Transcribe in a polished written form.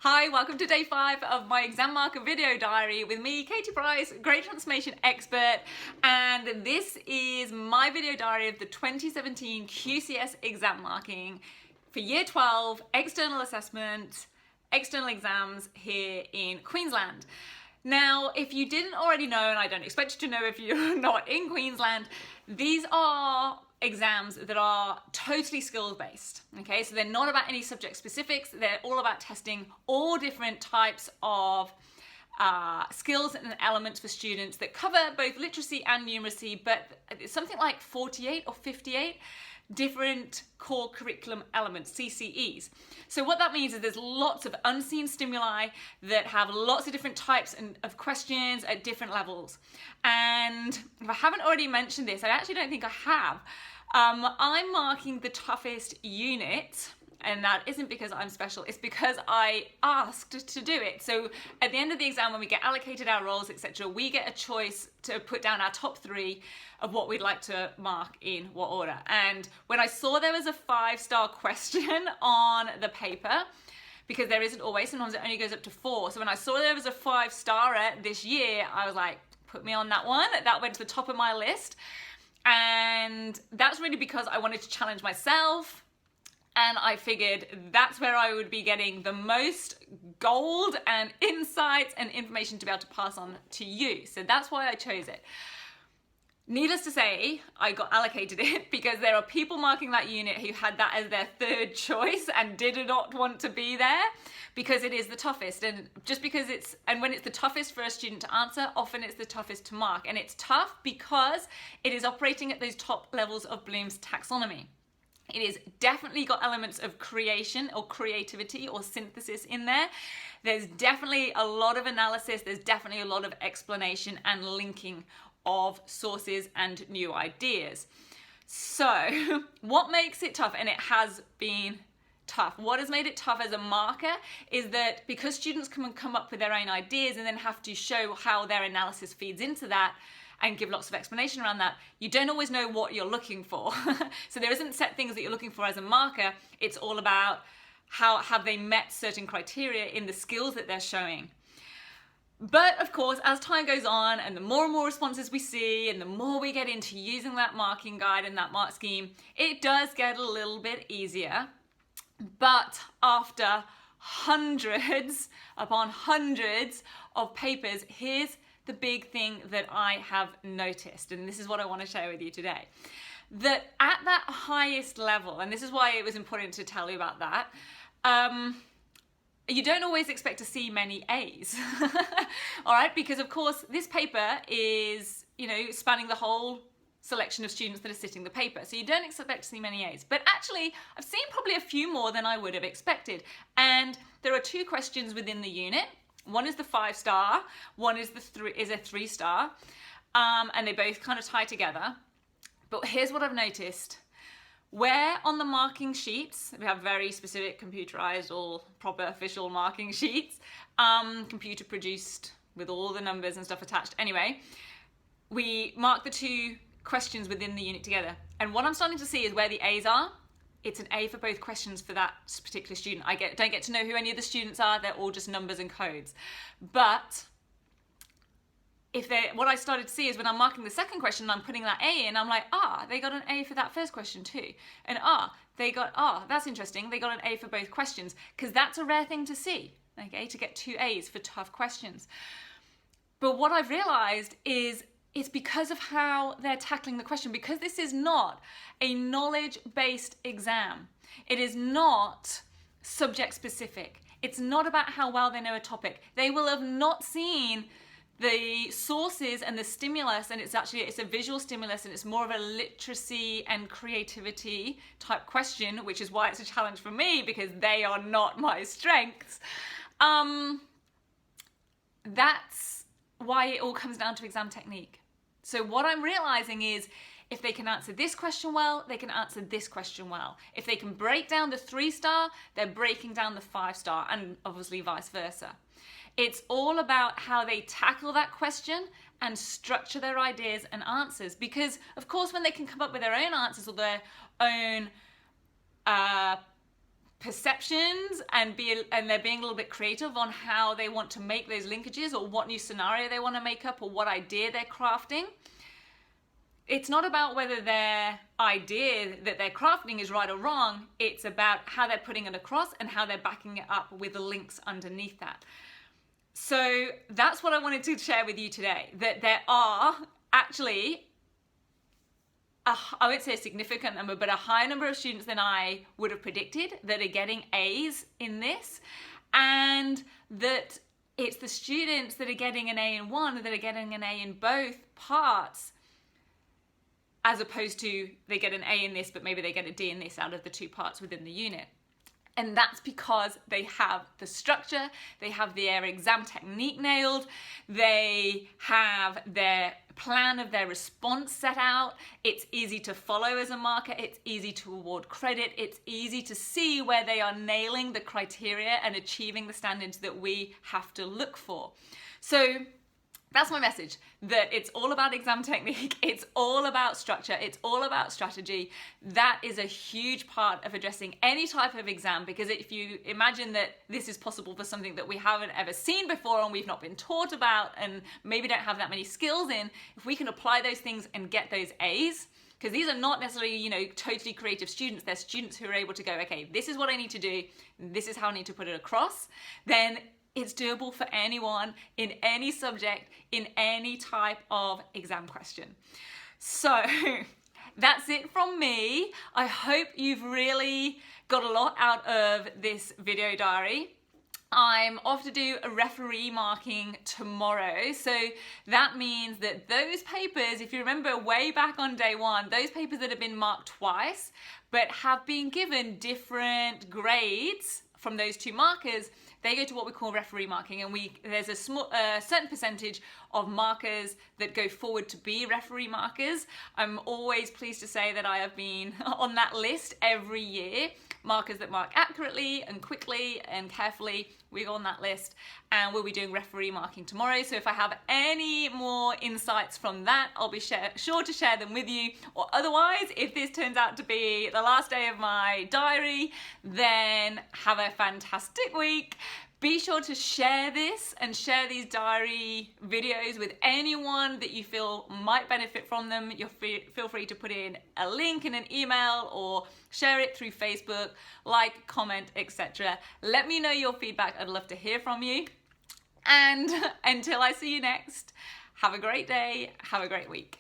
Hi, welcome to day 5 of my exam marker video diary with me, Katie Price, Great Transformation Expert, and this is my video diary of the 2017 QCS exam marking for Year 12 external assessment, external exams here in Queensland. Now, if you didn't already know, and I don't expect you to know if you're not in Queensland, these are exams that are totally skills based, okay? So they're not about any subject specifics, they're all about testing all different types of skills and elements for students that cover both literacy and numeracy, but it's something like 48 or 58 different core curriculum elements, CCEs. So what that means is there's lots of unseen stimuli that have lots of different types of questions at different levels. And if I haven't already mentioned this, I actually don't think I have. I'm marking the toughest unit, and that isn't because I'm special, it's because I asked to do it. So at the end of the exam, when we get allocated our roles, etc., we get a choice to put down our top 3 of what we'd like to mark in what order. And when I saw there was a 5-star question on the paper, because there isn't always, sometimes it only goes up to 4. So when I saw there was a 5-starer this year, I was like, put me on that one. That went to the top of my list. And that's really because I wanted to challenge myself, and I figured that's where I would be getting the most gold and insights and information to be able to pass on to you. So that's why I chose it. Needless to say, I got allocated it because there are people marking that unit who had that as their 3rd choice and did not want to be there because it is the toughest. And just because when it's the toughest for a student to answer, often it's the toughest to mark. And it's tough because it is operating at those top levels of Bloom's taxonomy. It is definitely got elements of creation or creativity or synthesis in there. There's definitely a lot of analysis. There's definitely a lot of explanation and linking of sources and new ideas. So what makes it tough? And it has been tough. What has made it tough as a marker is that because students come up with their own ideas and then have to show how their analysis feeds into that and give lots of explanation around that, you don't always know what you're looking for. So there isn't set things that you're looking for as a marker. It's all about how have they met certain criteria in the skills that they're showing. But of course, as time goes on and the more and more responses we see and the more we get into using that marking guide and that mark scheme, it does get a little bit easier. But after hundreds upon hundreds of papers, here's the big thing that I have noticed, and this is what I want to share with you today. That at that highest level, and this is why it was important to tell you about that, you don't always expect to see many A's, all right? Because of course, this paper is, spanning the whole selection of students that are sitting the paper. So you don't expect to see many A's. But actually, I've seen probably a few more than I would have expected. And there are 2 questions within the unit. One is the 5-star, one is a 3-star, and they both kind of tie together. But here's what I've noticed. Where on the marking sheets, we have very specific computerized or proper official marking sheets, computer produced with all the numbers and stuff attached. Anyway, we mark the 2 questions within the unit together. And what I'm starting to see is where the A's are. It's an A for both questions for that particular student. I don't get to know who any of the students are. They're all just numbers and codes. But what I started to see is when I'm marking the 2nd question and I'm putting that A in, I'm like, they got an A for that 1st question too. And that's interesting. They got an A for both questions, because that's a rare thing to see, okay, to get 2 A's for tough questions. But what I've realized is it's because of how they're tackling the question, because this is not a knowledge-based exam. It is not subject-specific. It's not about how well they know a topic. They will have not seen the sources and the stimulus, and it's a visual stimulus, and it's more of a literacy and creativity type question, which is why it's a challenge for me, because they are not my strengths. That's why it all comes down to exam technique. So what I'm realizing is if they can answer this question well, they can answer this question well. If they can break down the 3-star, they're breaking down the 5-star, and obviously vice versa. It's all about how they tackle that question and structure their ideas and answers, because of course when they can come up with their own answers or their own perceptions and they're being a little bit creative on how they want to make those linkages, or what new scenario they want to make up, or what idea they're crafting. It's not about whether their idea that they're crafting is right or wrong. It's about how they're putting it across and how they're backing it up with the links underneath that. So that's what I wanted to share with you today, that there are actually I won't say a significant number, but a higher number of students than I would have predicted that are getting A's in this, and that it's the students that are getting an A in one that are getting an A in both parts, as opposed to they get an A in this, but maybe they get a D in this out of the two parts within the unit. And that's because they have the structure, they have their exam technique nailed, they have their plan of their response set out. It's easy to follow as a marker, it's easy to award credit, it's easy to see where they are nailing the criteria and achieving the standards that we have to look for. So that's my message, that it's all about exam technique, it's all about structure, it's all about strategy. That is a huge part of addressing any type of exam, because if you imagine that this is possible for something that we haven't ever seen before and we've not been taught about and maybe don't have that many skills in, if we can apply those things and get those A's, because these are not necessarily, totally creative students, they're students who are able to go, okay, this is what I need to do, this is how I need to put it across, then it's doable for anyone in any subject, in any type of exam question. So that's it from me. I hope you've really got a lot out of this video diary. I'm off to do a referee marking tomorrow. So that means that those papers, if you remember way back on day one, those papers that have been marked twice, but have been given different grades from those two markers, they go to what we call referee marking, and there's a certain percentage of markers that go forward to be referee markers. I'm always pleased to say that I have been on that list every year. Markers that mark accurately and quickly and carefully, we go on that list, and we'll be doing referee marking tomorrow. So if I have any more insights from that, I'll be sure to share them with you. Or otherwise, if this turns out to be the last day of my diary, then have a fantastic week. Be sure to share this and share these diary videos with anyone that you feel might benefit from them. Feel free to put in a link in an email or share it through Facebook, like, comment, etc. Let me know your feedback. I'd love to hear from you. And until I see you next, have a great day, have a great week.